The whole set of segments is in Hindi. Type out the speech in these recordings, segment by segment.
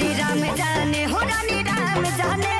हरि राम जाने हो रानी राम जाने,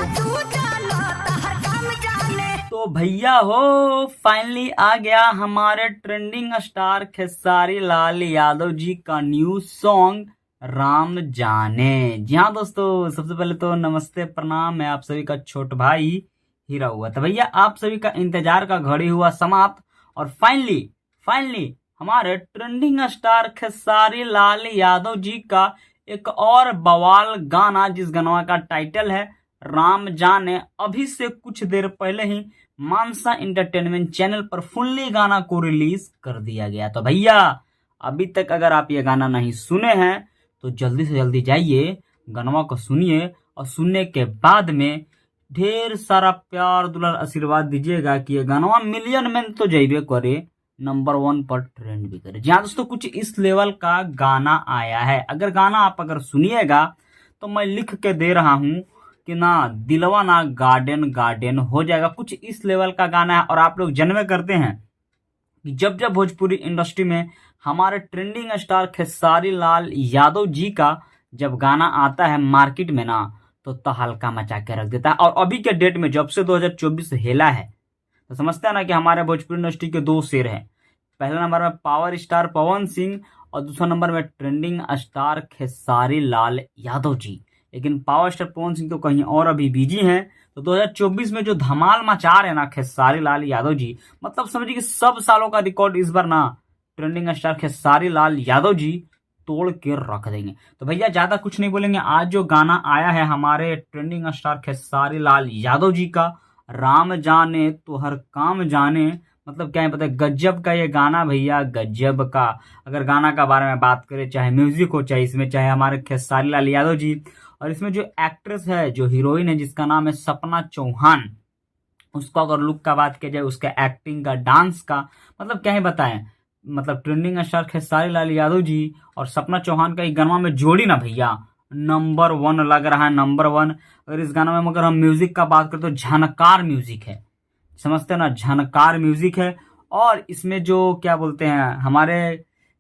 तू जानो तो हर काम जाने। तो भैया हो फाइनली आ गया हमारे ट्रेंडिंग स्टार खेसारी लाल यादव जी का न्यू सॉन्ग राम जाने। जी हाँ दोस्तों, सबसे पहले तो नमस्ते प्रणाम, मैं आप सभी का छोट भाई हीरा हुआ। तो भैया आप सभी का इंतजार का घड़ी हुआ समाप्त और फाइनली हमारे ट्रेंडिंग स्टार खेसारी लाल यादव जी का एक और बवाल गाना, जिस गाना का टाइटल है राम जाने, अभी से कुछ देर पहले ही मानसा एंटरटेनमेंट चैनल पर फुल्ली गाना को रिलीज कर दिया गया। तो भैया अभी तक अगर आप ये गाना नहीं सुने हैं तो जल्दी से जल्दी जाइए गाना को सुनिए, और सुनने के बाद में ढेर सारा प्यार दुलार आशीर्वाद दीजिएगा कि ये गाना मिलियन में तो जाइबे करे, नंबर 1 पर ट्रेंड भी करे। जी हाँ दोस्तों, कुछ इस लेवल का गाना आया है। अगर गाना आप अगर सुनिएगा तो मैं लिख के दे रहा हूं कि ना दिलवा ना गार्डन गार्डन हो जाएगा। कुछ इस लेवल का गाना है। और आप लोग जन्मे करते हैं कि जब जब भोजपुरी इंडस्ट्री में हमारे ट्रेंडिंग स्टार खेसारी लाल यादव जी का जब गाना आता है मार्केट में ना, तो तहलका मचा के रख देता है। और अभी के डेट में जब से 2024 हेला है, तो समझते हैं ना कि हमारे भोजपुरी इंडस्ट्री के 2 शेर हैं। पहले नंबर में पावर स्टार पवन सिंह और दूसरा नंबर में ट्रेंडिंग स्टार खेसारी लाल यादव जी। लेकिन पावर स्टार पवन सिंह तो कहीं और अभी बिजी हैं। तो 2024 में जो धमाल मचा रहे ना खेसारी लाल यादव जी, मतलब समझिए कि सब सालों का रिकॉर्ड इस बार ना ट्रेंडिंग स्टार खेसारी लाल यादव जी तोड़ के रख देंगे। तो भैया ज्यादा कुछ नहीं बोलेंगे, आज जो गाना आया है हमारे ट्रेंडिंग स्टार खेसारी लाल यादव जी का राम जाने तो हर काम जाने, मतलब क्या है पता है, गजब का ये गाना भैया, गजब का। अगर गाना का बारे में बात करें, चाहे म्यूजिक हो, चाहे इसमें चाहे हमारे खेसारी लाल यादव जी, और इसमें जो एक्ट्रेस है, जो हीरोइन है जिसका नाम है सपना चौहान, उसका अगर लुक का बात किया जाए, उसका एक्टिंग का, डांस का, मतलब क्या ही बताएं। मतलब ट्रेंडिंग स्टार खेसारी लाल यादव जी और सपना चौहान का एक गाना में जोड़ी ना भैया नंबर 1 लग रहा है, नंबर 1। अगर इस गाना में अगर हम म्यूजिक का बात करें तो झनकार म्यूजिक है, समझते हैं ना, झनकार म्यूजिक है। और इसमें जो क्या बोलते हैं हमारे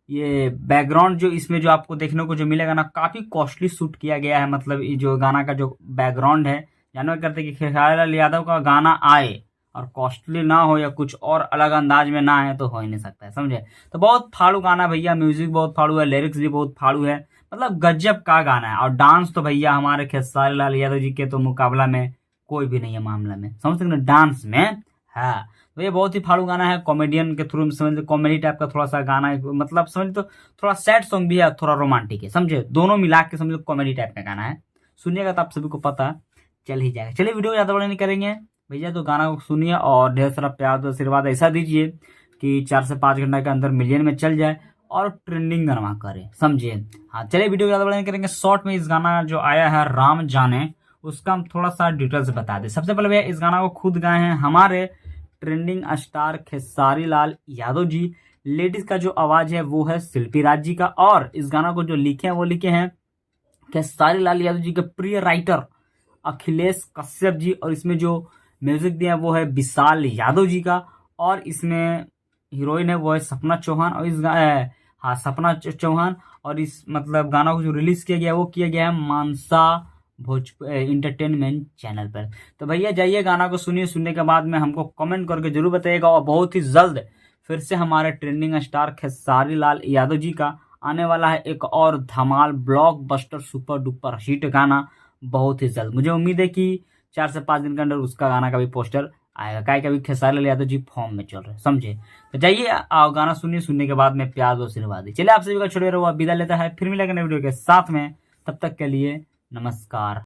ये बैकग्राउंड, जो इसमें जो आपको देखने को जो मिलेगा ना, काफी कॉस्टली शूट किया गया है। मतलब ये जो गाना का जो बैकग्राउंड है, जानवर करते कि खेसारी लाल यादव का गाना आए और कॉस्टली ना हो या कुछ और अलग अंदाज में ना आए तो हो ही नहीं सकता है, समझे। तो बहुत फाड़ू गाना भैया, म्यूजिक बहुत फाड़ू है, लिरिक्स भी बहुत फाड़ू है, मतलब गजब का गाना है। और डांस तो भैया हमारे खेसारी लाल यादव जी के तो मुकाबला में कोई भी नहीं है मामला में, समझ सकते ना, डांस में है। तो ये बहुत ही फाड़ू गाना है, कॉमेडियन के थ्रू समझ, कॉमेडी टाइप का थोड़ा सा गाना है, मतलब समझ तो थोड़ा सैड सॉन्ग भी है, थोड़ा रोमांटिक है, समझे, दोनों मिला के समझो कॉमेडी टाइप का गाना है। सुनिएगा तो आप सभी को पता चल ही जाएगा। चलिए वीडियो ज्यादा बड़ा नहीं करेंगे भैया, तो गाना को सुनिए और ढेर सारा प्यार तो आशीर्वाद ऐसा दीजिए कि 4 से 5 घंटे के अंदर मिलियन में चल जाए और ट्रेंडिंग गाना करे, समझिए। हाँ चलिए वीडियो ज्यादा बड़ा नहीं करेंगे, शॉर्ट में इस गाना जो आया है राम जाने, उसका हम थोड़ा सा डिटेल्स बता दें। सबसे पहले भैया इस गाना को खुद गाए हैं हमारे trending star Khesari Lal Yadav ji. Ladies का जो आवाज है वो है शिल्पी राज जी का, और इस गाना को जो लिखे हैं वो लिखे हैं खेसारी लाल यादव जी के प्रिय राइटर अखिलेश कश्यप जी। और इसमें जो म्यूजिक दिया है वो है विशाल यादव जी का, और इसमें हीरोइन है वो है सपना चौहान। और सपना चौहान। और इस मतलब गाना को जो रिलीज किया गया वो किया गया है मानसा एंटरटेनमेंट चैनल पर। तो भैया जाइए गाना को सुनिए, सुनने के बाद में हमको कमेंट करके जरूर बताइएगा। और बहुत ही जल्द फिर से हमारे ट्रेंडिंग स्टार खेसारी लाल यादव जी का आने वाला है एक और धमाल ब्लॉकबस्टर सुपर डुपर हिट गाना बहुत ही जल्द। मुझे उम्मीद है कि 4 से 5 दिन के अंदर उसका गाना का भी पोस्टर आएगा, क्या कभी खेसारी लाल यादव जी फॉर्म में चल रहे हैं, समझे। तो जाइए आओ गाना सुनिए, सुनने के बाद में प्यार और आशीर्वाद दी। चलिए आप सभी का छोड़े रहो, विदा लेता है, फिर मिलेगा नए वीडियो के साथ में, तब तक के लिए नमस्कार।